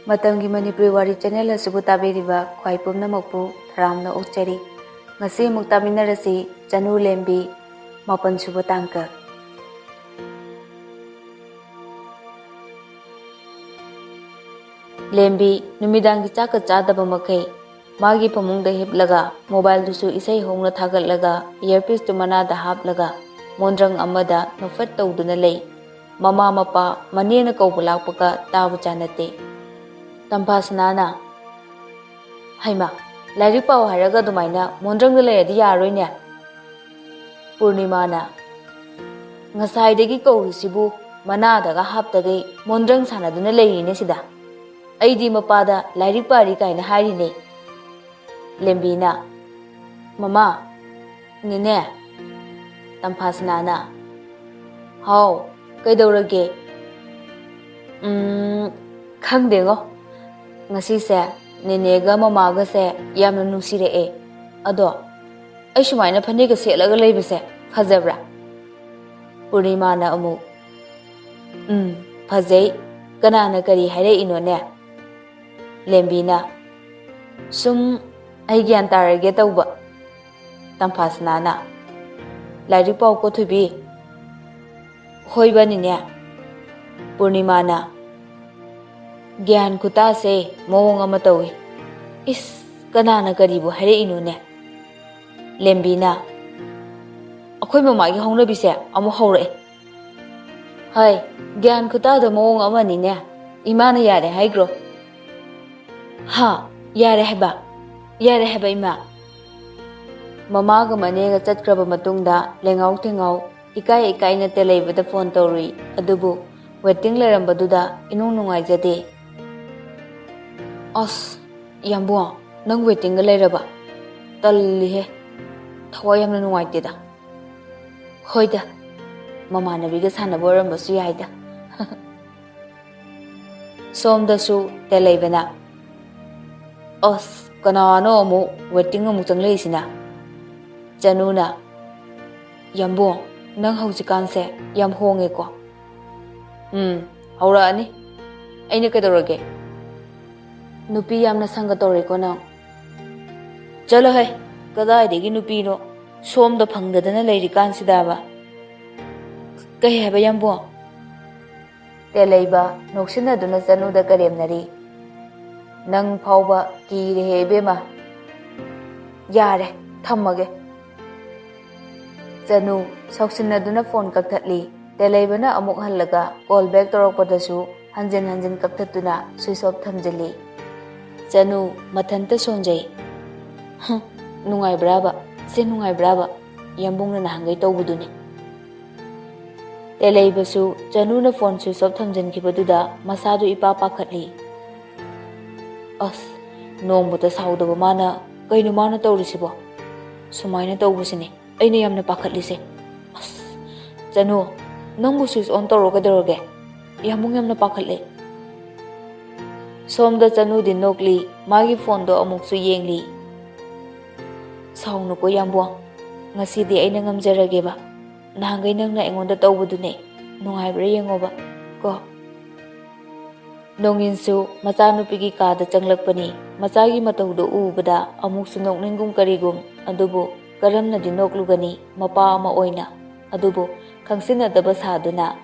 Matamgi Manipuri Wari channel asibu tabiriba khwai pumnamakpu tharamna okchari. Ngasi amuk taminarasi Chanu Lembi mapan suba tangka. Lembi numidangi chaka chadaba makai magi pamungda hiplaga mobile dusu isai hongna thagatlaga earpiece tu manada haplaga mondrang amada nofat tawduna lay. Mama mapa manena kaubulakpaka tabu chanate. Tampasnana Haima Larry Pau Haraga Dumaina Mondrang the Yaroina Purnimana Ngasai de Giko Sibu Manada Haptade Mondrang Sanaduna lay in Sida Aidi Mapada Larry Pari kind Harine Lembina Mama Nine Tampasnana How Kaidorage Kangdingo Ngasi se nenega mamaga se yamna nusire ado ai sumaina phanega selaga leibase phajabra Purnimana amu phajai kanana kari haire inone Lembina sum ai gyan tarage tawba Tampasnana Lari pau ko thubi hoibani ne Purnimana Gyan kuta se mawong amatawi. Is kanana karibu hare inune. Lembina. Ako'y mamagi hong nabise amo hore. Hay, gyan kuta da mawong amani ne. Imana yare hay gro. Ha, yare heba. Yare heba ima. Mamaga manega chatkraba matungda lengaw tingaw ikay na teleibada phone tori adubu waiting larambaduda inung nungay jade. As, yambuang, nang waiting galeraba. Talihe, tawayam na nuwaitida. Hoida, mama nabiga sana boram basu yaida. Somda su teleibana. As, kanano amu waiting amu tanglay sina. Januna, yambuang, nang hausikanse yam honge ko. Haura ani, ay nakadorage. Nupi yamna sangatori ko na. Chalo hai, kada degi nupi no, somda phangdadana layrikan sidaba. Kahi haba yambo. Telayba, noksina duna Chanuda karemnari. Nang phawba ki rehebe ma. Yare, thammage. Chanu, soksina duna phone kaktatli. Telayba na amuk halaga, call back torok padasu, hanjin kaktatuna, switch off thamjali. Chanu mathanta sonjay. Nungay braba, se nungay braba, yambung na nahangay tawbuduni. Telaybasu, Chanu na phone switch off thamjan kibaduda, masado ipapakatli. As, nongbuta sawdaba mana, kayno mana tawrisibo. Sumay na tawbusini, ay nayam na pakatlise. As, Chanu, nangbu switch on tawro kadarage, yambung yam na pakatli. Somda Chanu din nokli, magi phone do amuksu yengli. Saung ko yambuang, ngasidi ay nangamjarage ba? Nahangay nang na ingonda tawbudune, nungay bra yengo ba? Ko. Nonginsu, matanupigi kada changlakpani, matagi matawdo ubada, amuksu nokningum karigum, adubo, karam na din noklugani, mapa ama oina, adubo, kangsina daba saduna.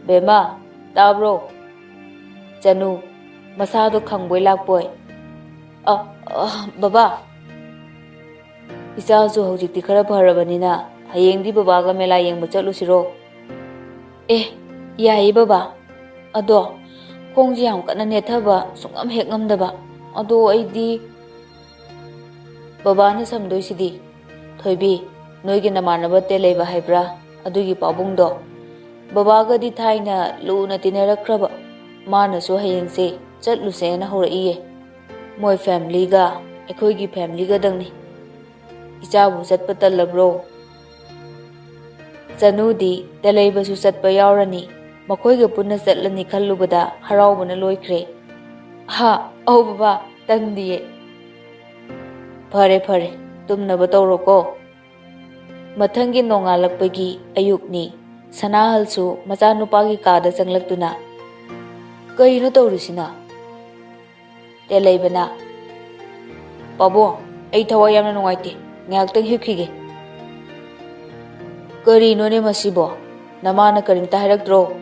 Bema, tabro. Chanu, masado khangboy lakboy. Baba. Isa su hojikti khara pharabanina, hayengdi babaga mela yengba chatlusiro. Yayi baba. Ado, khongji yam kana nethaba sungam hek ngamdaba. Ado aidi baba na samdoi sidi. Thoibi, noigi namanaba telayba haibra, adugi pabungdo. Babaga di thaina luna tinarakraba. Mana so hayengse chatluse na horaiye moi family ga ekhoigi family ga dangni ichabu chatpa talabro Chanu di telayba su chatpa yaurani makhoiga punna chatlani khallubada haraubana loikre ha au baba tangdiye phare tumnaba tawroko mathangi nongalakpagi ayukni sanahalsu machanupagi kada changlakduna Kayino tawrisina Telleibana Pabo, ay thawai yamna nungaite. Ngayaktang hipkhige. Karino masibo. Namana karinta hairakdro.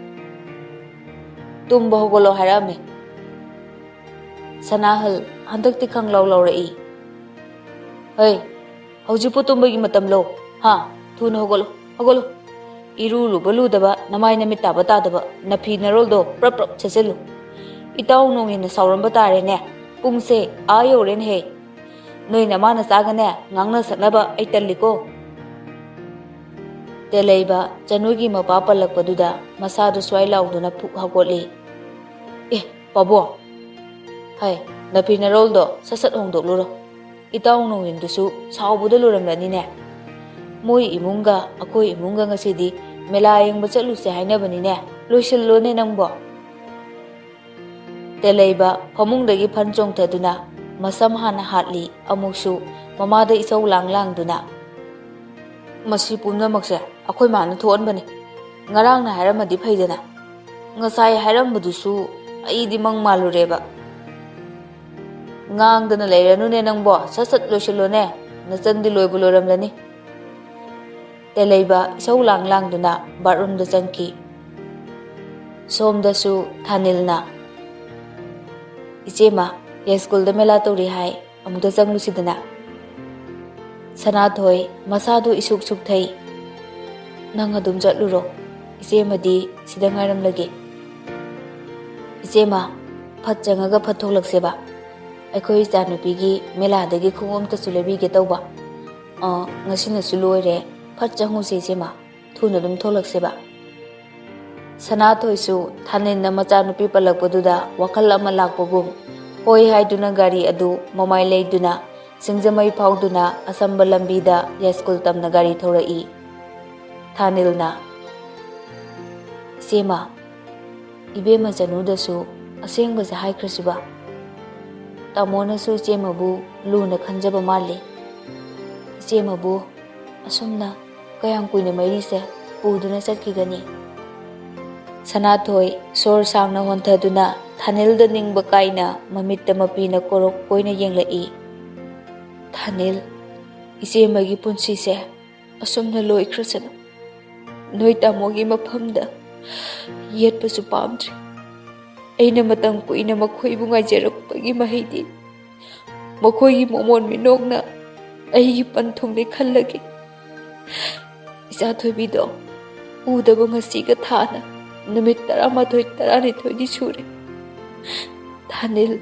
Tumba hogolo hairame. Sanahal handakti khanglaw lawrai. Hey, haujipu tumbagi matam lo. Ha, thuna hogolo. Hogolo. Irulu baludaba namai namit taba tadaba nafi naroldo prap prap cheselu. Itaw nungin na sauramba tare ne. Pungse ayo ren he. Noi namana sagane ngangna saknaba ay talliko. Telleiba Chanugi mapa palakpaduda masado swai lauduna puk hagotli. Pabo. Hai, nafi naroldo sasat hongdok luro. Itaw nungin dusu saubuda luramlani ne. Moi imunga akoi imunga ngasidi melayang bachaluse hainabani ne. Loisillo ne nangbo. Telleiba pamungdagi phanchong thaduna masam hana hatli amuksu mamada isau lang duna. Masi pumnamakse akhoi mana thoanbani. Ngarang na hairamadi phaidana. Ngasai hairambadusu aidi mangmalureba. Ngangdana leiranu ne nangbo sasat loisillo ne nachandi loibu loramlani. Telleiba isau lang duna bathroom da changki. Somdasu Thanilna Ichema ya school da mela tori hai amuda changlusidana. Sanathoi masado isuk thai. Nang adum chatluro. Ichemadi sida ngairam lage. Ichema phat changaga phatholakseba. Aikhoi chanupigi mela dagi khungom ta sulebi ge tawba. Ngasina suloire phat changu se ichema thuna dum tholakseba. Sanathoisu Thaninna machanupi palakpaduda wakhal ama lakpagum hoi haiduna gari adu mamai leiduna singjamai phauduna asamba lambida ya school tamna gari thorai. Thanilna Sema Ibema Chanudasu asengba ja haikrasiba. Tamona su chemabu luna khanjaba mali. Chemabu asumna kayang kuina marise puduna satkigani. Sanathoi sor sangna honthaduna Thanilda ningba kaina mamitta mapina korok koina yenglai. Thanil ichemagi punsise asumna loikrasanu. Noi tamogi maphamda yetpasu pamdri. Aina matang kuina makhoibu ngaijarakpagi mahaidi. Makhoigi momon minokna aigi panthungde khallagi. Isa thoibido udaba ngasiga thana numit 11-12 di sure. Thanil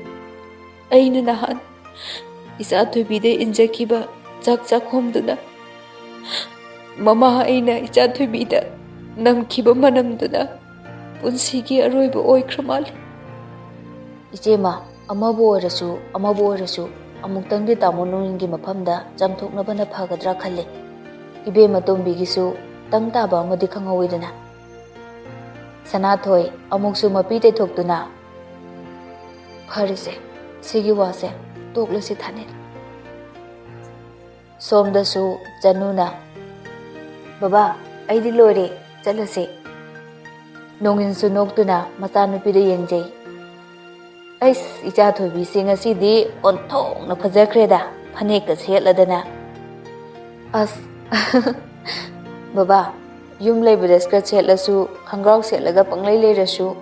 aina nahan isa thoibide injakiba chak homduna mama aina isa thoibida namkiba manamduna punsigi aroiba oikramal. Ichema amabu orasu amuktangdi tamonungi maphamda jamthoknabana phagadra khalle. Ibe matombigisu tangtaba amadi khangawidana. Sanathoi amuksu mapite thoktuna pharise sigi wase toklasi Thanil. Somdasu Chanuna Baba aidi loire chalase. Nongin noktuna machanupida yengjai. Ais icha thoibi singasidi onthongna phajakreda phanekka setladana. As Baba yum leibada skirt setlasu khangraw setlaga panglai leirasu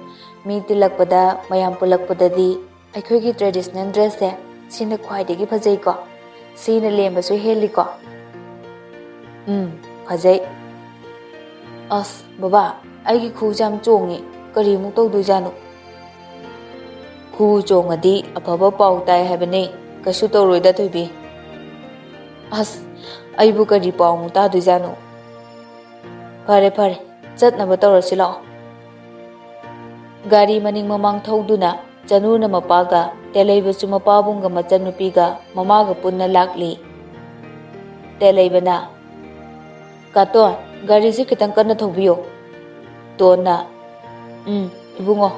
mi tilakpada mayam pulakpadadi aikhoigi traditional dress se sina khwaidagi phajai ko sina lembasu heli ko. Phajai. As Baba aigi khu jam chongi kari mu tawdu janu. Khu chongadi afaba pau tai habane kasu tawroida thoibi. As aibu kari pau mu ta du janu. Pare chatnaba tawrasi lao. Gari maning mamang thauduna Chanuna mapaga Telleibasu mapabunga machanupiga mamaga punna lakli. Telleibana Katon gari si kitang kana thaubiyo. Tona ibungo.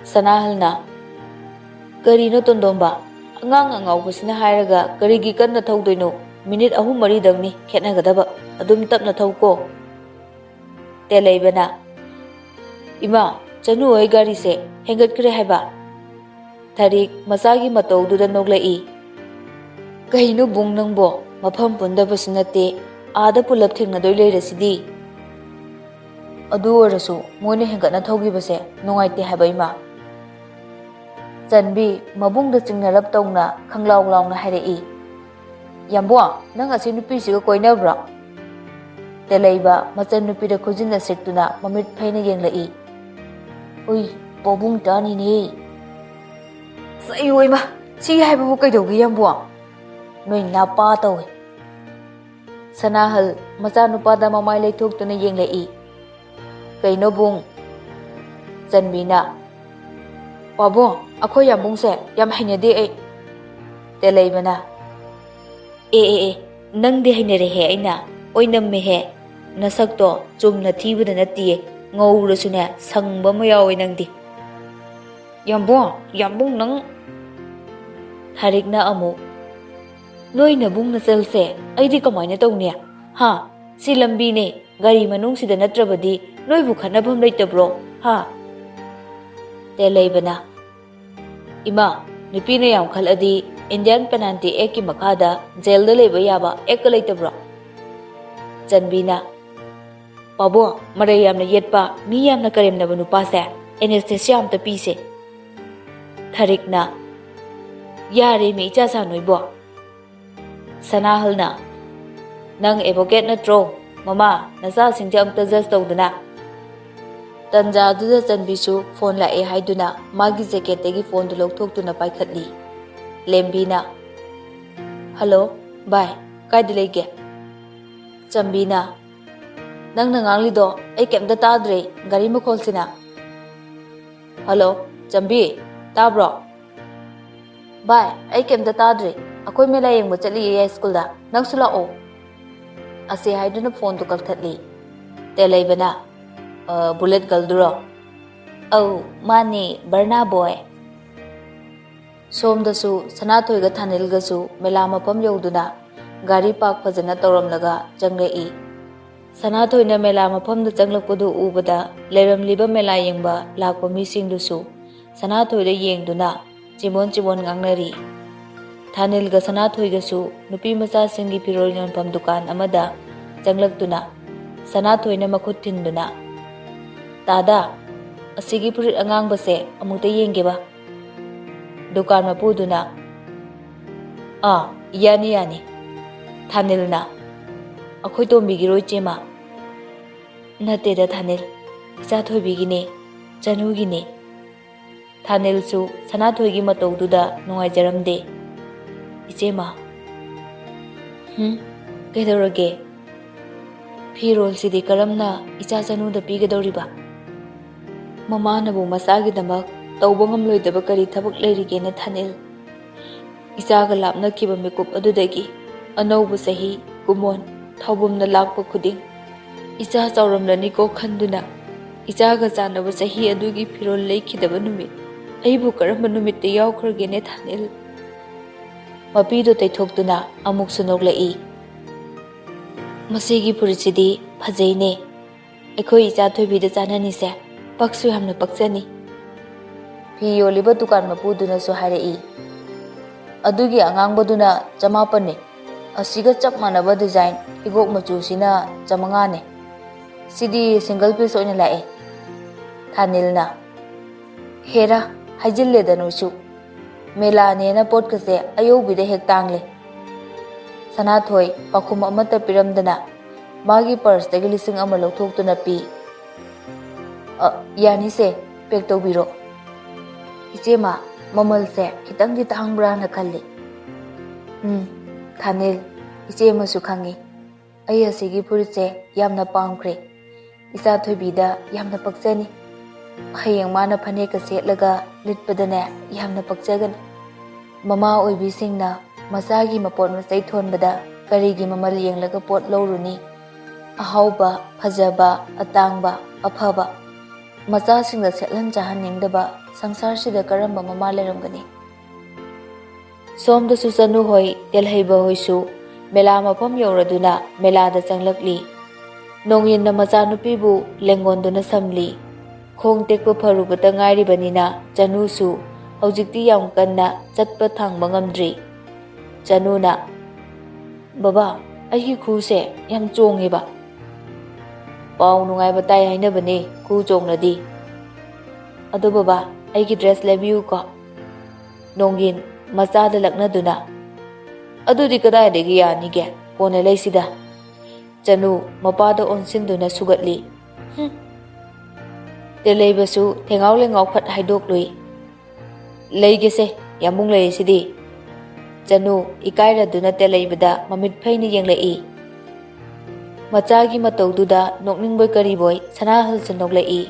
Sanahalna Karino tondomba angang angawbasina hairaga karigi kanna thaudoino minute 3-4 dangni khetnagadaba adum tapna thauko. Telleibana Ima Chanu oi gari se hengat kre haiba. Tharik masagi mataududa noglai. Kahino bung nangbo mafam pundabasi nate aada pulap thengnadoy leirasidi. Adu orasu moine hengatna thogibase nungaite haba ima. Chanbi mabungda chingnarap tongna khanglaw lawna hairei. Yambo nang asi nupisiga koinabra. Telaiba machan nupida khujinna sektuna mamit phaina yenglai. Ui pobung tani ni. Sai oi ma si haiba bu kaidogi yambo. Noi napa tawi. Sanahal macha nupada mamai leithok-tuna yenglai. Kaino bung. Chanbina. Pabo akhoi yambung se yam hainade ai. Telaibana. Nang de hainare he aina oinam me he. Nasakto chumna thibada nati ngaurasune sangba ma yawi nangdi. Yambung nang. Tharikna amu. Noi na bung na celse aidi kamaina tawne. Ha, si lambi ne gari manung sida natrabadi noi bu khanabam leitabro. Ha. Telaibana. Ima, nupina yam khaladi Indian Penalty Act ki makada jail da leba yaba ek leitabro. Chanbina. Pabo, maray yamna yetpa mi yamna karemna banu pase anesthesia amta pise. Tharikna. Yare mi icha sa noibo. Sanahalna. Nang advocate na tro. Mama, nasa singja amta just tawdana. Tanja duda Chanbisu phone la e haiduna magi jacket tegi phone du lokthok-tuna paikhatli. Lembina. Hello, bye. Kaidi lege? Chambina. Nang nangangli do ai kemda tadre gari makhol sina. Hello, Chambi. Tabro. Bye. Ai kemda tadre. Akoi mela yengba chatli ai school da. Nang sula o. Ase haiduna phone du kalthatli. Telaibana. Bullet galduro. Oh, mani Barna boy. Somdasu Sanathoiga Thanilgasu mela mapam yauduna gari park fajana tawramlaga changrei. Sanathoina mela mapamda changlakpadu ubada leiramliba mela yengba lakpa misingdusu Sanathoida yengduna chimon ngangnari. Thanilga Sanathoigasu nupi macha singi pirol yonpam dukan amada changlaktuna Sanathoina makhut thinduna. Tada, asigi purit angangbase amukta yengeba. Dukan mapuduna. Yani. Thanilna. Akhoi tombigiroi chema. Nateda Thanil. Ichathoibigine. Chanugine. Thanilsu Sanathoigi mataududa nungaijaramde. Ichema. Kaidorage. Firol sidi karamna icha chanuda pigadoriba. Mama nabu masagi damak tauba ngamloidaba kari thabak leirigena Thanil. Isaga lapnakiba mikup adudagi anauba sahi kumon thaubumna lakpa khuding icha chauramlani ko khanduna ichaga chanaba sahi adugi firol leikhidaba numit aibu karamba numitte yaukhragene Thanil. Mapido taithokduna amuk sunoglai. Masigi purisidi phajaine. Ekhoi icha thoibida chanani se paksu hamna pakchani. Fi yoliba dukan mapuduna su hairei. Adugi angangbaduna chamapane. Asiga chap manaba design igok machu sina chamangane. Sidi single piece oina lae. Thanilna. Hera hajille danusu. Mela nena pot kase ayobida hek tangle. Sanathoi pakhum amata piramdana magi purse tagi lising ama lokthok-tuna pi. Yani se pek tawbiro. Ichema mamal se khitang di tangbra na khalli. Thanil ichema su khangi. Ai asigi puritse yamna pamkhre. Isa thoibida yamna pakchani. Hayang mana phane ka setlaga litpadane yamna pakchagan. Mama oibi singna masagi mapot masai thonbada karigi mamal yenglaga pot loruni. Ahauba, phajaba, atangba, aphaba. Macha singda setlan chahaningdaba sangsar sida karamba mama leramgani. Somda su Chanu hoi telhaiba hoisu mela mapam yauraduna melada changlakli. Nongyin na macha nupibu lengonduna samli. Khong tekpa pharubata ngairibanina Chanu su ꯍꯧꯖꯤꯛꯇꯤ ꯌꯥꯝ ꯀꯟꯅ ꯆꯠꯄ ꯊꯥꯡꯕ ꯉꯝꯗ꯭ꯔꯤ. ꯆꯅꯨꯅ ꯕꯕꯥ ꯑꯩꯒꯤ ꯈꯨꯎꯁꯦ ꯌꯥꯝ ꯆꯣꯡꯉꯦꯕ. ꯄꯥꯎ ꯅꯨꯡꯉꯥꯏꯕ ꯇꯥꯏ ꯍꯥꯏꯅꯕꯅꯦ ꯈꯨꯎ ꯆꯣꯡꯂꯗꯤ. ꯑꯗꯣ ꯕꯕꯥ ꯑꯩꯒꯤ ꯗ꯭ꯔꯦꯁ ꯂꯩꯕꯤꯌꯨꯀꯣ. ꯅꯣꯡꯒꯤꯟ ꯃꯆꯥꯗ ꯂꯛꯅꯗꯨꯅ ꯑꯗꯨꯗꯤ ꯀꯗꯥꯏꯗꯒꯤ ꯌꯥꯅꯤꯒꯦ ꯀꯣꯟꯅ ꯂꯩꯁꯤꯗ. ꯆꯅꯨ ꯃꯄꯥꯗ ꯑꯣꯟꯁꯤꯟꯗꯨꯅ ꯁꯨꯒꯠꯂꯤ. ꯇꯦꯂꯩꯕꯁꯨ ꯊꯦꯡꯉꯥꯎ ꯂꯩꯉꯥꯎ ꯐꯠ ꯍꯥꯏꯗꯣꯛꯂꯨꯏ. ꯂꯩꯒꯦꯁꯦ ꯌꯥꯝꯕꯨꯡ ꯂꯩꯔꯤꯁꯤꯗꯤ. ꯆꯅꯨ ꯏꯀꯥꯏꯔꯗꯨꯅ ꯇꯦꯂꯩꯕꯗ ꯃꯃꯤꯠ ꯐꯩꯅ ꯌꯦꯡꯂꯛꯏ. ꯃꯆꯥꯒꯤ ꯃꯇꯧꯗꯨꯗ ꯅꯣꯛꯅꯤꯡꯕꯣꯏ ꯀꯔꯤꯕꯣꯏ ꯁꯅꯥꯍꯜꯁꯨ ꯅꯣꯛꯂꯛꯏ.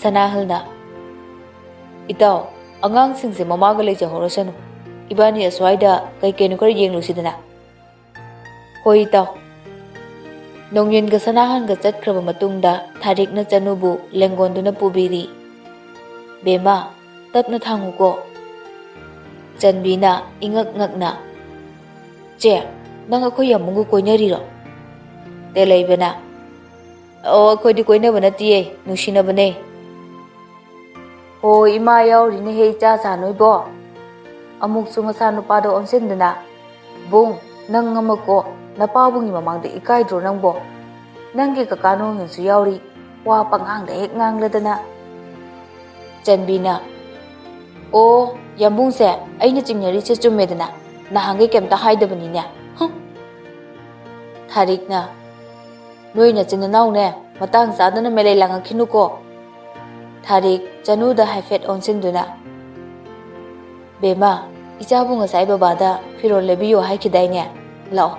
ꯁꯅꯥꯍꯜꯅ ꯏꯇꯥꯎ ꯑꯉꯥꯡꯁꯤꯡꯁꯦ ꯃꯃꯥꯒ ꯂꯩꯖꯍꯧꯔꯁꯅꯨ. 이반이 ꯑꯁ꯭ꯋꯥꯏꯗ ꯀꯩꯀꯩꯅꯣ ꯈꯔ ꯌꯦꯡꯂꯨꯁꯤꯗꯅ. ꯍꯣꯏ ꯏꯇꯥꯎ. ꯅꯣꯡꯌꯤꯟꯒ ꯁꯅꯥꯍꯟꯒ ꯆꯠꯈ꯭ꯔꯕ ꯃꯇꯨꯡꯗ ꯊꯥꯔꯤꯛꯅ ꯆꯅꯨꯕꯨ ꯂꯦꯡꯒꯣꯟꯗꯨꯅ ꯄꯨꯕꯤꯔꯤ. ꯕꯦꯝꯃ ꯇꯞꯅ ꯊꯥꯡꯉꯨꯀꯣ. ꯆꯟꯕꯤꯅ ꯏꯉꯛ ꯉꯛꯅ ꯆꯦ ꯅꯪ ꯑꯩꯈꯣꯏ ꯌꯥꯝꯕꯨꯡꯒ ꯀꯣꯏꯅꯔꯤꯔꯣ? ꯇꯦꯂꯩꯕꯅ ꯑꯩꯈꯣꯏꯗꯤ ꯀꯣꯏꯅꯕ ꯅꯠꯇꯤꯌꯦ ꯅꯨꯡꯁꯤꯅꯕꯅꯦ. ꯍꯣꯏ ꯏꯃꯥ ꯌꯥꯎꯔꯤꯅꯦꯍꯦ ꯏꯆꯥꯆꯥ ꯅꯣꯏꯕꯣ. ꯑꯃꯨꯛꯁꯨ ꯃꯆꯥꯅꯨꯄꯥꯗ ꯑꯣꯟꯁꯤꯟꯗꯨꯅ ꯕꯨꯡ ꯅꯪ ꯑꯃꯀꯣ ꯅꯄꯥꯕꯨꯡꯒꯤ ꯃꯃꯥꯡꯗ ꯏꯀꯥꯏꯗ꯭ꯔꯣ ꯅꯪꯕꯣ? ꯅꯪꯒꯤ ꯀꯀꯥ ꯅꯣꯡꯌꯤꯟꯁꯨ ꯌꯥꯎꯔꯤ ꯋꯥ ꯄꯪꯉꯥꯡꯗ ꯍꯦꯛ ꯉꯥꯡꯂꯗꯅ. ꯆꯟꯕꯤꯅ ꯑꯣ ꯌꯥꯝꯕꯨꯡꯁꯦ ꯑꯩꯅ ꯆꯤꯡꯅꯔꯤꯁꯦ ꯆꯨꯝꯃꯦꯗꯅ ꯅꯍꯥꯟꯒꯩ ꯀꯩꯝꯇ ꯍꯥꯏꯗꯕꯅꯤꯅꯦ. ꯊꯥꯔꯤꯛꯅ ꯅꯣꯏ ꯅꯆꯤꯟ ꯅꯅꯥꯎꯅꯦ ꯃꯇꯥꯡ ꯆꯥꯗꯅ ꯃꯦꯂꯩ ꯂꯥꯡꯉꯛꯈꯤꯅꯨꯀꯣ. ꯊꯥꯔꯤꯛ ꯆꯅꯨꯗ ꯍꯥꯏꯐꯦꯠ ꯑꯣꯟꯁꯤꯟꯗꯨꯅ ꯕꯦꯝꯃ 이자ꯕꯨ ꯉꯁꯥꯏ ꯕꯕꯥꯗ ꯐꯤꯔꯣꯜ ꯂꯩꯕꯤꯌꯣ ꯍꯥꯏꯈꯤꯗꯥꯏꯅꯦ. ꯂꯥꯛꯑꯣ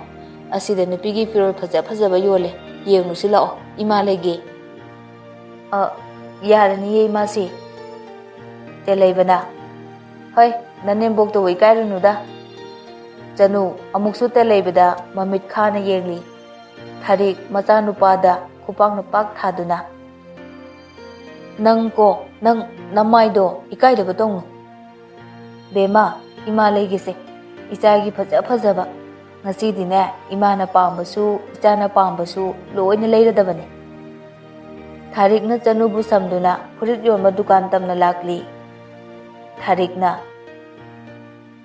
ꯑꯁꯤꯗ ꯅꯨꯄꯤꯒꯤ ꯐꯤꯔꯣꯜ ꯐꯖ ꯐꯖꯕ ꯌꯣꯜꯂꯦ ꯌꯦꯡꯉꯨꯁꯤ ꯂꯥꯛꯑꯣ ꯏꯃꯥ ꯂꯩꯒꯦ. ꯌꯥꯔꯅꯤꯌꯦ 이마ꯁꯤ. ꯇꯦꯂꯩꯕꯅ ꯍꯣꯏ ꯅꯅꯦꯝꯕꯣꯛꯇꯕꯨ ꯏꯀꯥꯏꯔꯨꯅꯨꯗ. ꯆꯅꯨ ꯑꯃꯨꯛꯁꯨ ꯇꯦꯂꯩꯕꯗ ꯃꯃꯤꯠ ꯈꯥꯅ ꯌꯦꯡꯂꯤ. ꯊꯥꯔꯤꯛ ꯃꯆꯥꯅꯨꯄꯥꯗ ꯈꯨꯄꯥꯛꯅ ꯄꯥꯛ ꯊꯥꯗꯨꯅ ꯅꯪꯀꯣ ꯅꯪ ꯅꯃꯥꯏꯗꯣ 이까ꯏꯗꯕ ꯇꯧꯅꯨ. ꯕꯦꯝꯃ 이마 ꯂꯩꯒꯦꯁꯦ 이자ꯒꯤ ꯐꯖ ꯐꯖꯕ. ꯉꯁꯤꯗꯤꯅꯦ 이마ꯅ ꯄꯥꯝꯕꯁꯨ 이자ꯅ ꯄꯥꯝꯕꯁꯨ ꯂꯣꯏꯅ ꯂꯩꯔꯗꯕꯅꯦ. ꯊꯥꯔꯤꯛꯅ ꯆꯅꯨꯕꯨ ꯁꯝꯗꯨꯅ ꯐꯨꯔꯤꯠ ꯌꯣꯟꯕ ꯗꯨꯀꯥꯟ ꯇꯝꯅ ꯂꯥꯛꯂꯤ. ꯊꯥꯔꯤꯛꯅ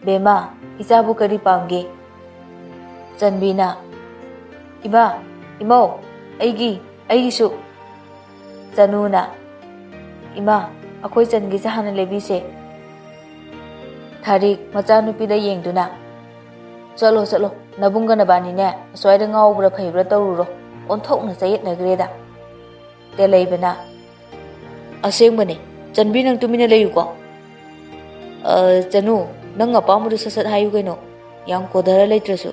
ꯕꯦꯝꯃ 이자ꯕꯨ ꯀꯔꯤ ꯄꯥꯝꯒꯦ? ꯆꯟꯕꯤꯅ 이마 이ꯃꯧ ꯑꯩꯒꯤꯁꯨ. ꯆꯅꯨꯅ 이마 ꯑꯩꯈꯣꯏ ꯆꯟꯒꯤꯁꯦ ꯍꯥꯟꯅ ꯂꯩꯕꯤꯁꯦ. ꯊꯥꯔꯤꯛ ꯃꯆꯥꯅꯨꯄꯤꯗ ꯌꯦꯡꯗꯨꯅ ꯆꯠꯂꯣ ꯆꯠꯂꯣ ꯅꯕꯨꯡꯒ ꯅꯕꯥꯅꯤꯅꯦ ꯑꯁ꯭ꯋꯥꯏꯗ ꯉꯥꯎꯕ꯭ꯔꯥ ꯐꯩꯕ꯭ꯔꯥ ꯇꯧꯔꯨꯔꯣ ꯑꯣꯟꯊꯣꯛꯅ ꯆꯌꯦꯠꯅꯈ꯭ꯔꯦꯗ. ꯇꯦꯂꯩꯕꯅ ꯑꯁꯦꯡꯕꯅꯦ ꯆꯟꯕꯤ ꯅꯪ ꯇꯨꯃꯤꯟꯅ ꯂꯩꯌꯨꯀꯣ. ꯆꯅꯨ ꯅꯪ ꯑꯄꯥꯝꯕꯗꯨ ꯁꯠ ꯁꯠ ꯍꯥꯏꯌꯨ ꯀꯩꯅꯣ ꯌꯥꯝ ꯀꯣꯗꯔ ꯂꯩꯇ꯭ꯔꯁꯨ.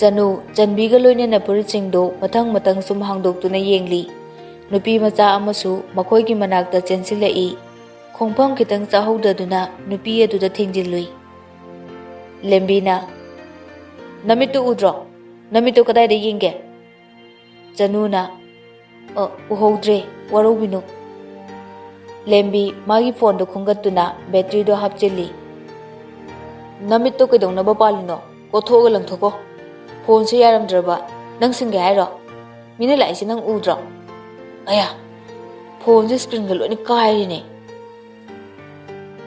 ꯆꯅꯨ ꯆꯟꯕꯤꯒ ꯂꯣꯏꯅꯅ ꯐꯨꯔꯤꯠꯁꯤꯡꯗꯨ ꯃꯊꯪ ꯃꯊꯪ ꯁꯨꯝ ꯍꯥꯡꯗꯣꯛꯇꯨꯅ ꯌꯦꯡꯂꯤ. ꯅꯨꯄꯤ ꯃꯆꯥ ꯑꯃꯁꯨ ꯃꯈꯣꯏꯒꯤ ꯃꯅꯥꯛꯇ ꯆꯦꯟꯁꯤꯜꯂꯛꯏ. ꯈꯣꯡꯐꯝ ꯈꯤꯇꯪ ꯆꯥꯍꯧꯗꯗꯨꯅ ꯅꯨꯄꯤ ꯑꯗꯨꯗ ꯊꯦꯡꯖꯤꯜꯂꯨꯏ. ꯂꯦꯝꯕꯤꯅ ꯅꯃꯤꯠꯇꯨ ꯎꯗ꯭ꯔꯣ? ꯅꯃꯤꯠꯇꯨ ꯀꯗꯥꯏꯗ ꯌꯦꯡꯒꯦ? ꯆꯅꯨꯅ ꯎꯍꯧꯗ꯭ꯔꯦ ꯋꯥꯔꯧꯕꯤꯅꯨ. ꯂꯦꯝꯕꯤ ꯃꯥꯒꯤ ꯐꯣꯟꯗꯨ ꯈꯨꯡꯒꯠꯇꯨꯅ ꯕꯦꯇ꯭ꯔꯤꯗꯣ ꯍꯥꯞꯆꯤꯜꯂꯤ. ꯅꯃꯤꯠꯇꯣ ꯀꯩꯗꯧꯅꯕ ꯄꯥꯜꯂꯤꯅꯣ? ꯀꯣꯊꯣꯛꯑꯒ ꯂꯪꯊꯣꯛꯀꯣ. ꯐꯣꯟꯁꯦ ꯌꯥꯔꯝꯗ꯭ꯔꯕ ꯅꯪ ꯁꯤꯟꯒꯦ ꯍꯥꯏꯔꯣ? ꯃꯤꯅ ꯂꯥꯛꯏꯁꯦ ꯅꯪ ꯎꯗ꯭ꯔꯣ? ꯑꯌꯥ ꯐꯣꯟꯁꯦ ꯁꯀ꯭ꯔꯤꯟꯒ ꯂꯣꯏꯅ ꯀꯥꯏꯔꯤꯅꯦ.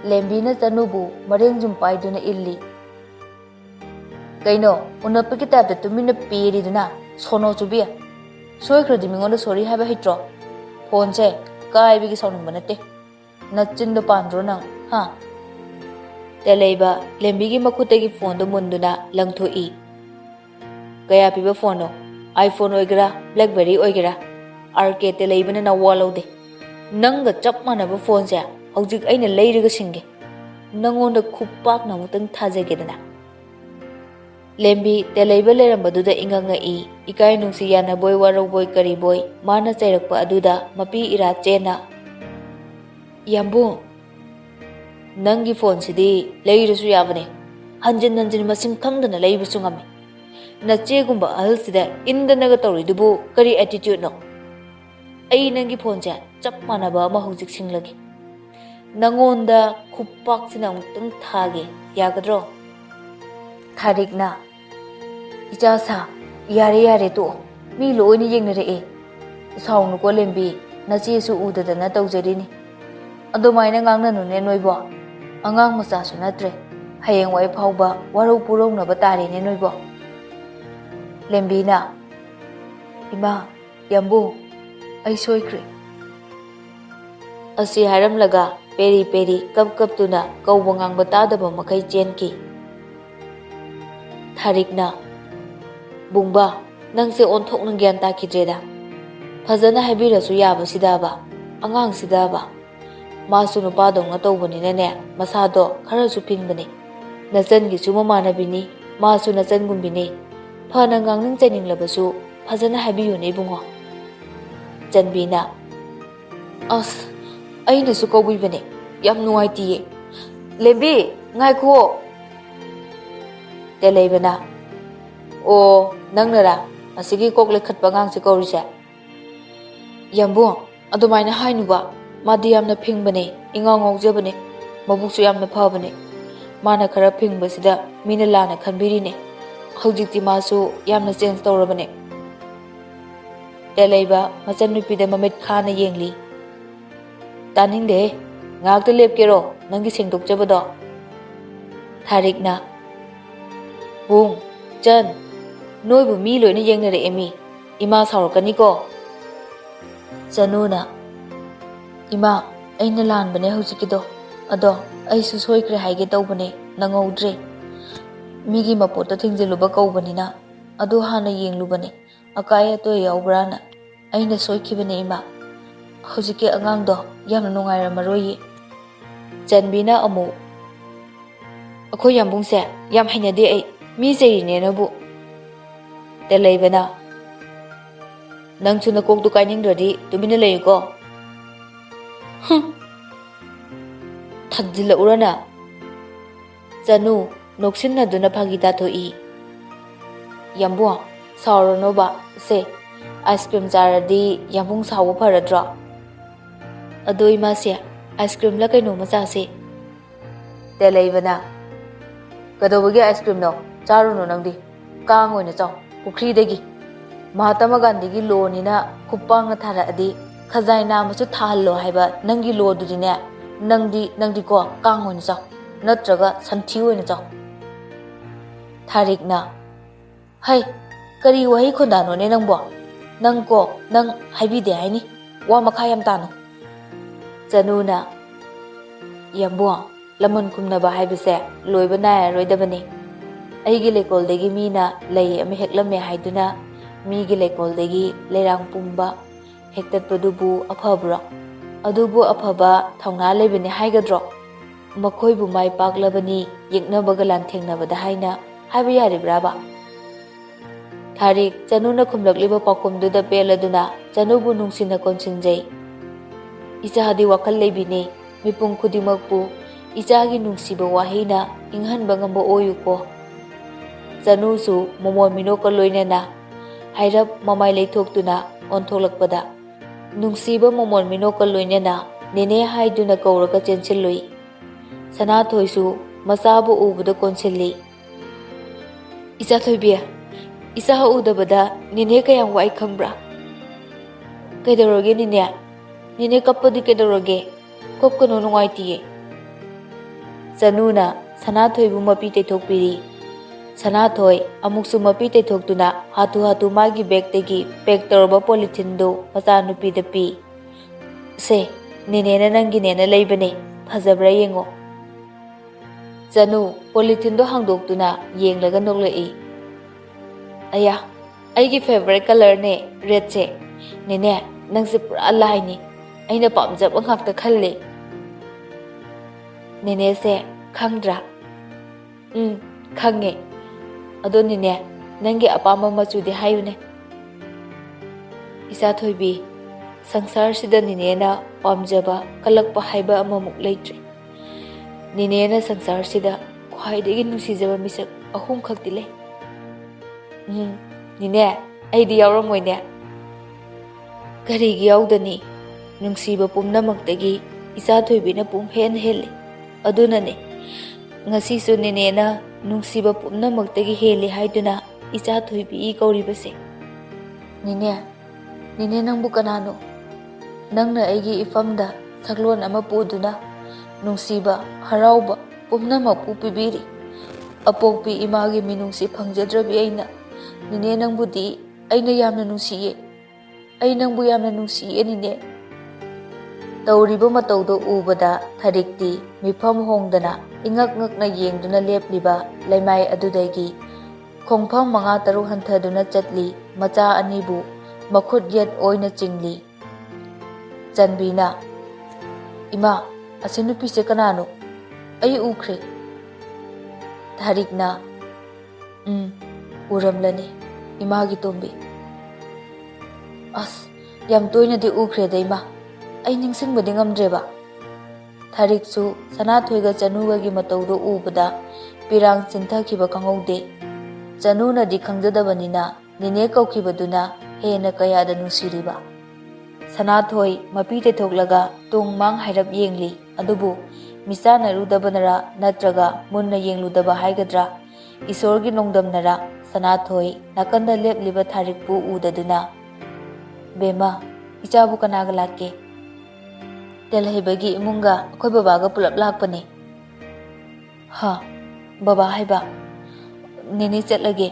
ꯂꯦꯝꯕꯤꯅ ꯆꯅꯨꯕꯨ ꯃꯔꯦꯡꯖꯨꯝ ꯄꯥꯏꯗꯨꯅ ꯏꯜꯂꯤ. ꯀꯩꯅꯣ ꯎꯅꯞꯄꯒꯤ ꯇꯥꯏꯞꯇ ꯇꯨꯃꯤꯟꯅ ꯄꯦꯔꯤꯗꯨꯅ ꯁꯣꯅꯣ ꯆꯨꯕꯤ ꯁꯣꯏꯈ꯭ꯔꯗꯤ ꯃꯤꯉꯣꯟꯗ ꯁꯣꯔꯤ ꯍꯥꯏꯕ ꯍꯩꯇ꯭ꯔꯣ? ꯐꯣꯟꯁꯦ ꯀꯥꯏꯕꯒꯤ ꯁꯥꯎꯅꯤꯡꯕ ꯅꯠꯇꯦ. ꯅꯆꯤꯟꯗꯣ ꯄꯥꯟꯗ꯭ꯔꯣ ꯅꯪ ꯍꯥ? ꯇꯦꯂꯩꯕ ꯂꯦꯝꯕꯤꯒꯤ ꯃꯈꯨꯠꯇꯒꯤ ꯐꯣꯟꯗꯨ ꯃꯨꯟꯗꯨꯅ ꯂꯪꯊꯣꯛꯏ. ꯀꯌꯥ ꯄꯤꯕ ꯐꯣꯟꯅꯣ? ꯑꯥꯏꯐꯣꯟ ꯑꯣꯏꯒꯦꯔꯥ ꯕ꯭ꯂꯦꯛꯕꯦꯔꯤ ꯑꯣꯏꯒꯦꯔꯥ RK ꯇꯦꯂꯩꯕꯅ ꯅꯋꯥ ꯂꯧꯗꯦ. ꯅꯪꯒ ꯆꯞ ꯃꯥꯟꯅꯕ ꯐꯣꯟꯁꯦ ꯍꯧꯖꯤꯛ ꯑꯩꯅ ꯂꯩꯔꯒ ꯁꯤꯟꯒꯦ. ꯅꯪꯉꯣꯟꯗ ꯈꯨꯄꯥꯛꯅ ꯑꯃꯨꯛꯇꯪ ꯊꯥꯖꯒꯦꯗꯅ. ꯂꯦꯝꯕꯤ ꯇꯦꯂꯩꯕ ꯂꯩꯔꯝꯕꯗꯨꯗ ꯏꯉꯛꯉꯛꯏ. ꯏꯀꯥꯏ ꯅꯨꯡꯁꯤ ꯌꯥꯅꯕꯣꯏ ꯋꯥꯔꯧꯕꯣꯏ ꯀꯔꯤꯕꯣꯏ ꯃꯥꯅ ꯆꯩꯔꯛꯄ ꯑꯗꯨꯗ ꯃꯄꯤ ꯏꯔꯥ ꯆꯦꯟꯅ ꯌꯥꯝꯕꯨꯡ ꯅꯪꯒꯤ ꯐꯣꯟꯁꯤꯗꯤ ꯂꯩꯔꯁꯨ ꯌꯥꯕꯅꯦ. ꯍꯟꯖꯤꯟ ꯍꯟꯖꯤꯟ ꯃꯁꯤꯡ ꯈꯪꯗꯅ ꯂꯩꯕꯁꯨ ꯉꯝꯃꯤ. ꯅꯆꯦꯒꯨꯝꯕ ꯑꯍꯜꯁꯤꯗ ꯏꯟꯗꯅꯒ ꯇꯧꯔꯤꯗꯨꯕꯨ ꯀꯔꯤ ꯑꯦꯇꯤꯇ꯭ꯌꯨꯠꯅꯣ? ꯑꯩ ꯅꯪꯒꯤ ꯐꯣꯟꯁꯦ ꯆꯞ ꯃꯥꯟꯅꯕ ꯑꯃ ꯍꯧꯖꯤꯛ ꯁꯤꯡꯂꯒꯦ. ꯅꯪꯉꯣꯟꯗ ꯈꯨꯄꯥꯛꯁꯤꯅ ꯑꯃꯨꯛꯇꯪ ꯊꯥꯒꯦ ꯌꯥꯒꯗ꯭ꯔꯣ? ꯊꯥꯔꯤꯛꯅ 이자사 ꯌꯥꯔꯦ ꯌꯥꯔꯦ ꯇꯣꯛꯑꯣ ꯃꯤ ꯂꯣꯏꯅ ꯌꯦꯡꯅꯔꯛꯑꯦ. ꯁꯥꯎꯅꯨꯀꯣ ꯂꯦꯝꯕꯤ ꯅꯆꯦꯁꯨ ꯎꯗꯗꯅ ꯇꯧꯖꯔꯤꯅꯤ. ꯑꯗꯨꯃꯥꯏꯅ ꯉꯥꯡꯅꯅꯨꯅꯦ ꯅꯣꯏꯕꯣ. Angang masasu natre. Hayeng wai phauba warau purong na batari ne noibo. Lembi na. Ima, yambu, ai soikre. Asi haram laga peri peri kap kap tuna kau bangang batadaba makai chenki. Tharik na. Bungba, nang se onthok nang gyan ta kidreda. Fazana habirasu yaba sidaba. Angang sidaba. Masu nupa dong na tawbani na ne. Masado kharasu pingbani. Nasan gi suma manabini. Masu nasan gumbini. Panangang nang janing labasu. Fazana habiyo na ibungo. Janbi na. As, ay nasu kaubi bani. Yam nuwai tiye. Lembi, ngay ko. Telay ba na? O, nang nara. Asigi kokle khatpangang si kaurisya. Yambu, adumay na hay nuba. Madi yam na ping bani. Ingaw ngawja bani. Mabuksu yam na pa bani. Mana kara ping basida. Minala na kanbiri ni. Haujikti masu yam na change tawra bani. Telay ba, masan nupida mamit khana yengli. Taning de, ngak to lep kero. Nangi singdok jabado. Tharik na. Bung, Chan, noi bu mi loy na yeng na re emi. Ima saurkani ko. Chanu na. Ima, ay nalan bane haujikido. Ado, ay susoy kre haige daw bane. Nangaudre. Migi mapoto thingziluba kaw bane na. Ado hana yeng lubane. Akaya to yaubra na. Ay nasoy kibane ima. Haujiki angang do, yam nungai ramaroyi. Chanbi na amu. Ako yambung se, yam hainade ay. Mi zeri ne na bu. Telay ba na? Nang chuna kok tu kanyang radi, tumina layo ko. Thagdila ura na. Chanu, noksin na doon na pagita to i. Yambu, sauro no ba? Se, ice cream jaradi, yambung sawo paradra. Adoy ma siya, ice cream la kay no masasi. Telay ba na? Kadawagi ice cream no? Charo no nang di. Kaangoy na chaw. Pukri dagi. Mahatma Gandhi gi lo ni na kupang na thara adi. Khazai na masu thalo haiba nangi lo du di ne. Nangdi ko kaangoy na chaw. Natraga santiyoy na chaw. Tharik na. Hay, kari wahi khundano ne nang bo. Nang ko, nang haibi de hai ni. Wa makhayam tano. Chanu na. Yambo, lamon kumna ba haibise. Loy ba na roy da bani. Aigi lekol degi mina lay ami heklame haiduna migi lekol degi lerang pumba hektat padubu aphabra adubu aphaba thongna lebini haigadro makhoi bu mai paklabani yekna bagalan thengna bada haina haiba yaribra ba Tharik Chanu na khumlakliba pakum du da peladuna Chanu bu nungsina konsinjai Ichadi wakal lebini mipung khudimakpu ichagi nungsiba wahina inghan bangamba oyu ko Chanu su momon minokal loina na hairap mamai leithok-tuna ontholakpada nungsiba momon minokal loina na nene haiduna kauraga chensilui Sanathoi su masabu ubada konsilli Isa thoibia Isa ha udabada nene kayang wai khambra Kaidoroge nene kappadi kaidoroge kopkano nungaitiye Chanu na Sanathoi bu mapi teithokpiri Sanathoi amuksu mapi teithokduna hatu magi bag tegi pack torba polythene do macha nupi da pi se nene na nangi ne na leibane phajabra yengo Chanu polythene do hangdokduna yenglaga noklei aya aigi favorite color ne red che nene nangse pura lai ni aina pamjab angakta khalle nene se khangdra khange Adonine, nangi apama machudi hayune. Isa thoibi, sangsar sida ninena pamjaba kalakpa haiba amamuk leitre. Ninena sangsar sida khwaidagi nungsijaba misak ahum khakti le. Nine, aidi yawramoyne. Karigi yawdani, nungsiba pumnamakdagi isa thoibina pumhen hele. Adunane, ngasisu ninena nungsiba pumnamakdagi hele haiduna isa thoibi kauribase. Nine nangbu kanano. Nangna aigi ifamda saklon ama puduna ꯅꯨꯡꯁꯤꯕ, ꯍꯔꯥꯎꯕ ꯄꯨꯝꯅꯃꯛꯄꯨ ꯄꯤꯕꯤꯔꯤ꯫ ꯑꯄꯣꯛꯄꯤ ꯏꯃꯥꯒꯤ ꯃꯤꯅꯨꯡꯁꯤ ꯐꯪꯖꯗ꯭ꯔꯕꯤ ꯑꯩꯅ ꯅꯤꯅꯦ ꯅꯪꯕꯨꯗꯤ ꯑꯩꯅ ꯌꯥꯝꯅ ꯅꯨꯡꯁꯤꯌꯦ꯫ ꯑꯩ ꯅꯪꯕꯨ ꯌꯥꯝꯅ ꯅꯨꯡꯁꯤꯌꯦ ꯅꯤꯅꯦ꯫ ꯇꯧꯔꯤꯕ ꯃꯇꯧꯗꯣ ꯎꯕꯗ ꯊꯔꯤꯛꯇꯤ ꯃꯤꯐꯝ ꯍꯣꯡꯗꯅ ꯏꯉꯛ ꯉꯛꯅ ꯌꯦꯡꯗꯨꯅ ꯂꯦꯞꯂꯤꯕ ꯂꯩꯃꯥꯏ ꯑꯗꯨꯗꯒꯤ ꯈꯣꯡꯐꯝ 5-6 ꯍꯟꯊꯗꯨꯅ ꯆꯠꯂꯤ ꯃꯆꯥ ꯑꯅꯤꯕꯨ ꯃꯈꯨꯠ ꯌꯦꯠ ꯑꯣꯏꯅ ꯆꯤꯡꯂꯤ꯫ ꯆꯟꯕꯤꯅ "ꯏꯃꯥ, ꯑꯁꯤ ꯅꯨꯄꯤꯁꯦ ꯀꯅꯥꯅꯣ? ꯑꯩ ꯎꯈ꯭ꯔꯦ"꯫ ꯊꯔꯤꯛꯅ "ꯎꯔꯝꯂꯅꯤ ꯏꯃꯥꯒꯤ ꯇꯣꯝꯕꯤ꯫ ꯑꯁ, ꯌꯥꯝ ꯇꯣꯏꯅꯗꯤ ꯎꯈ꯭ꯔꯦꯗ ꯏꯃꯥ, ꯑꯩ ꯅꯤꯡꯁꯤꯡꯕꯗꯤ ꯉꯝꯗ꯭ꯔꯦꯕ"꯫ ꯊꯔꯤꯛꯁꯨ ꯁꯅꯥꯊꯣꯏꯒ ꯆꯅꯨꯒꯒꯤ ꯃꯇꯧꯗꯣ ꯎꯕꯗ ꯄꯤꯔꯥꯡ ꯆꯤꯟꯊꯈꯤꯕ ꯈꯪꯍꯧꯗꯦ꯫ ꯆꯅꯨꯅꯗꯤ ꯈꯪꯖꯗꯕꯅꯤꯅ ꯅꯤꯅꯦ ꯀꯧꯈꯤꯕꯗꯨꯅ ꯍꯦꯟꯅ ꯀꯌꯥꯗ ꯅꯨꯡꯁꯤꯔꯤꯕ꯫ ꯁꯅꯥꯊꯣꯏ ꯃꯄꯤ ꯇꯩꯊꯣꯛꯂꯒ ꯇꯨꯡ ꯃꯥꯡ ꯍꯥꯏꯔꯞ ꯌꯦꯡꯂꯤ, ꯑꯗꯨꯕꯨ ꯃꯤꯆꯥꯟꯅꯔꯨꯗꯕꯅꯔꯥ ꯅꯠꯇ꯭ꯔꯒ ꯃꯨꯟꯅ ꯌꯦꯡꯂꯨꯗꯕ ꯍꯥꯏꯒꯗ꯭ꯔꯥ, ꯏꯁꯣꯔꯒꯤ ꯅꯣꯡꯗꯝꯅꯔꯥ, ꯁꯅꯥꯊꯣꯏ ꯅꯥꯀꯟꯗ ꯂꯦꯞꯂꯤꯕ ꯊꯔꯤꯛꯄꯨ ꯎꯗꯗꯨꯅ "ꯕꯦꯝꯃ, ꯏꯆꯥꯕꯨ ꯀꯅꯥꯒ ꯂꯥꯛꯀꯦ"꯫ "ꯇꯦꯜꯍꯩꯕꯒꯤ ꯏꯃꯨꯡꯒ ꯑꯩꯈꯣꯏ ꯕꯕꯥꯒ ꯄꯨꯂꯞ ꯂꯥꯛꯄꯅꯦ"꯫ "ꯍꯥ, ꯕꯕꯥ ꯍꯥꯏꯕ? ꯅꯤꯅꯦ ꯆꯠꯂꯒꯦ"꯫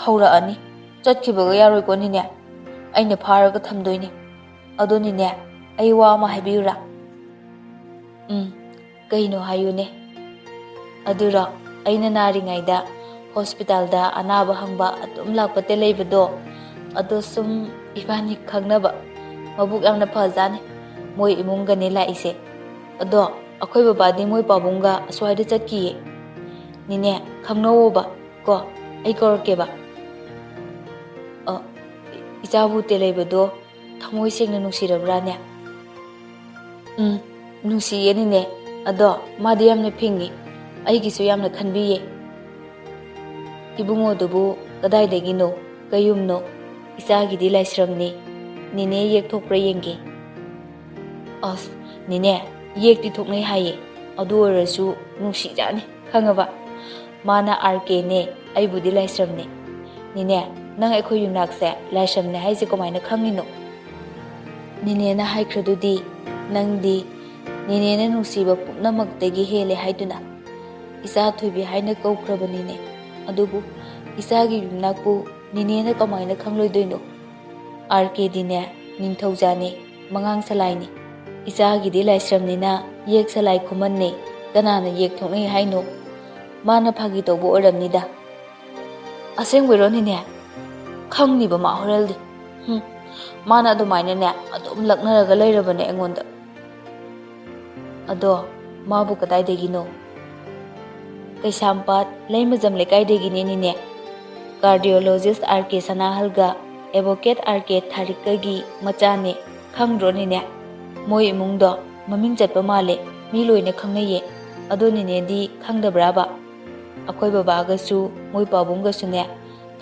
"ꯍꯧꯔꯛꯑꯅꯤ, ꯆꯠꯈꯤꯕꯒ ꯌꯥꯔꯣꯏꯀꯣ ꯅꯤꯅꯦ, ꯑꯩꯅ ꯐꯥꯔꯒ ꯊꯝꯗꯣꯏꯅꯦ꯫ ꯑꯗꯣ ꯅꯤꯅꯦ, ꯑꯩ ꯋꯥ ꯑꯃ ꯍꯥꯏꯕꯤꯌꯨꯔꯥ"꯫ "ꯀꯩꯅꯣ ꯍꯥꯏꯌꯨꯅꯦ"꯫ "ꯑꯗꯨꯔꯣ, ꯑꯩꯅ ꯅꯥꯔꯤꯉꯩꯗ ꯍꯣꯁꯄꯤꯇꯥꯜꯗ ꯑꯅꯥꯕ ꯍꯪꯕ ꯑꯗꯨꯝ ꯂꯥꯛꯄ ꯇꯦꯜꯍꯩꯕꯗꯣ, ꯑꯗꯣ ꯁꯨꯝ ꯏꯕꯥꯅꯤ ꯈꯪꯅꯕ, ꯃꯕꯨꯛ ꯌꯥꯝꯅ ꯐꯖꯥꯅꯤ, ꯃꯣꯏ ꯏꯃꯨꯡꯒꯅꯦ ꯂꯥꯛꯏꯁꯦ꯫ ꯑꯗꯣ ꯑꯩꯈꯣꯏ ꯕꯕꯥꯗꯤ ꯃꯣꯏ ꯄꯥꯕꯨꯡꯒ ꯑꯁ꯭ꯋꯥꯏꯗ ꯆꯠꯈꯤꯌꯦ꯫ ꯅꯤꯅꯦ ꯈꯪꯅꯧꯋꯣꯕ ꯀꯣ, ꯑꯩ ꯀꯧꯔꯛꯀꯦꯕ"꯫ "ꯏꯆꯥꯕꯨ ꯇꯦꯜꯍꯩꯕꯗꯣ ꯊꯃꯣꯏ ꯁꯦꯡꯅ ꯅꯨꯡꯁꯤꯔꯕ꯭ꯔꯥꯅꯦ"꯫ "ꯅꯨꯡꯁꯤꯌꯦ ꯅꯤꯅꯦ, ꯑꯗꯣ ꯃꯥꯗꯤ ꯌꯥꯝꯅ ꯐꯤꯡꯉꯤ, ꯑꯩꯒꯤꯁꯨ ꯌꯥꯝꯅ ꯈꯟꯕꯤꯌꯦ"꯫ "ꯏꯕꯨꯡꯉꯣꯗꯨꯕꯨ ꯀꯗꯥꯏꯗꯒꯤꯅꯣ, ꯀꯌꯨꯝꯅꯣ"꯫ "ꯏꯆꯥꯒꯤꯗꯤ ꯂꯥꯏꯁ꯭ꯔꯝꯅꯤ, ꯅꯤꯅꯦ ꯌꯦꯛ ꯊꯣꯛꯄ꯭ꯔꯥ ꯌꯦꯡꯒꯦ"꯫ "ꯑꯁ ꯅꯤꯅꯦ, ꯌꯦꯛꯇꯤ ꯊꯣꯛꯅꯩ ꯍꯥꯏꯌꯦ, ꯑꯗꯨ ꯑꯣꯏꯔꯁꯨ ꯅꯨꯡꯁꯤꯖꯥꯅꯤ ꯈꯪꯉꯕ, ꯃꯥꯅ RKꯅꯦ, ꯑꯩꯕꯨꯗꯤ ꯂꯥꯏꯁ꯭ꯔꯝꯅꯦ"꯫ "ꯅꯤꯅꯦ, ꯅꯪ ꯑꯩꯈꯣꯏ ꯌꯨꯝꯅꯥꯛꯁꯦ ꯂꯥꯏꯁ꯭ꯔꯝꯅꯦ ꯍꯥꯏꯁꯦ ꯀꯃꯥꯏꯅ ꯈꯪꯉꯤꯅꯣ"꯫ "ꯅꯤꯅꯦꯅ ꯍꯥꯏꯈ꯭ꯔꯗꯨꯗꯤ, ꯅꯪꯗꯤ ꯅꯤꯅꯦꯅ ꯅꯨꯡꯁꯤꯕ ꯄꯨꯝꯅꯃꯛꯇꯒꯤ ꯍꯦꯜꯂꯦ ꯍꯥꯏꯗꯨꯅ, ꯏꯆꯥ ꯊꯣꯏꯕꯤ ꯍꯥꯏꯅ ꯀꯧꯈ꯭ꯔꯕꯅꯤꯅꯦ, ꯑꯗꯨꯕꯨ ꯏꯆꯥꯒꯤ ꯌꯨꯝꯅꯥꯛꯄꯨ ꯅꯤꯅꯦꯅ ꯀꯃꯥꯏꯅ ꯈꯪꯂꯣꯏꯗꯣꯏꯅꯣ? RKꯗꯤꯅꯦ ꯅꯤꯡꯊꯧꯖꯥꯅꯤ, ꯃꯉꯥꯡ ꯁꯂꯥꯏꯅꯤ, ꯏꯆꯥꯒꯤꯗꯤ ꯂꯥꯏꯁ꯭ꯔꯝꯅꯤꯅ ꯌꯦꯛ ꯁꯂꯥꯏ ꯈꯨꯃꯟꯅꯦ, ꯀꯅꯥꯅ ꯌꯦꯛ ꯊꯣꯛꯅꯩ ꯍꯥꯏꯅꯣ? ꯃꯥꯅ ꯐꯥꯒꯤ ꯇꯧꯕ ꯑꯣꯏꯔꯝꯅꯤꯗ"꯫ "ꯑꯁꯦꯡꯕꯩꯔꯣ ꯅꯤꯅꯦ? ꯈꯪꯅꯤꯕ ꯃꯥ ꯍꯣꯔꯦꯜꯗꯤ, ꯃꯥꯅ ꯑꯗꯨꯃꯥꯏꯅꯅꯦ ꯑꯗꯨꯝ ꯂꯛꯅꯔꯒ ꯂꯩꯔꯕꯅꯦ ꯑꯩꯉꯣꯟꯗ"꯫ "ꯑꯗꯣ ꯃꯥꯕꯨ ꯀꯗꯥꯏꯗꯒꯤꯅꯣ"꯫ "ꯀꯩꯁꯥꯝꯄꯥꯠ ꯂꯩꯃꯖꯝ ꯂꯩꯀꯥꯏꯗꯒꯤꯅꯦ ꯅꯤꯅꯦ, ꯀꯥꯔꯗꯤꯑꯣꯂꯣꯖꯤꯁ RK ꯁꯅꯥꯍꯜꯒ ꯑꯦꯗꯚꯣꯀꯦꯠ RK ꯊꯥꯔꯤꯛꯀꯒꯤ ꯃꯆꯥꯅꯦ, ꯈꯪꯗ꯭ꯔꯣ ꯅꯤꯅꯦ? ꯃꯣꯏ ꯏꯃꯨꯡꯗꯣ ꯃꯃꯤꯡ ꯆꯠꯄ ꯃꯥꯜꯂꯦ, ꯃꯤ ꯂꯣꯏꯅ ꯈꯪꯅꯩꯌꯦ, ꯑꯗꯣ ꯅꯤꯅꯦꯗꯤ ꯈꯪꯗꯕ꯭ꯔꯥꯕ? ꯑꯩꯈꯣꯏ ꯕꯕꯥꯒꯁꯨ ꯃꯣꯏ ꯄꯥꯕꯨꯡꯒꯁꯨꯅꯦ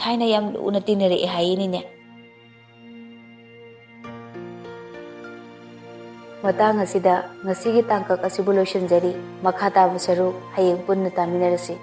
ꯊꯥꯏꯅ ꯌꯥꯝ ꯂꯨꯅ ꯇꯤꯟꯅꯔꯛꯑꯦ ꯍꯥꯏꯌꯦ ꯅꯤꯅꯦ"꯫ ꯃꯇꯥꯡ ꯑꯁꯤꯗ ꯉꯁꯤꯒꯤ ꯇꯥꯡꯀꯛ ꯑꯁꯤꯕꯨ ꯂꯣꯏꯁꯤꯟꯖꯔꯤ꯫ ꯃꯈꯥ ꯇꯥꯕ ꯁꯔꯨꯛ ꯍꯌꯦꯡ ꯄꯨꯟꯅ ꯇꯥꯃꯤꯟꯅꯔꯁꯤ꯫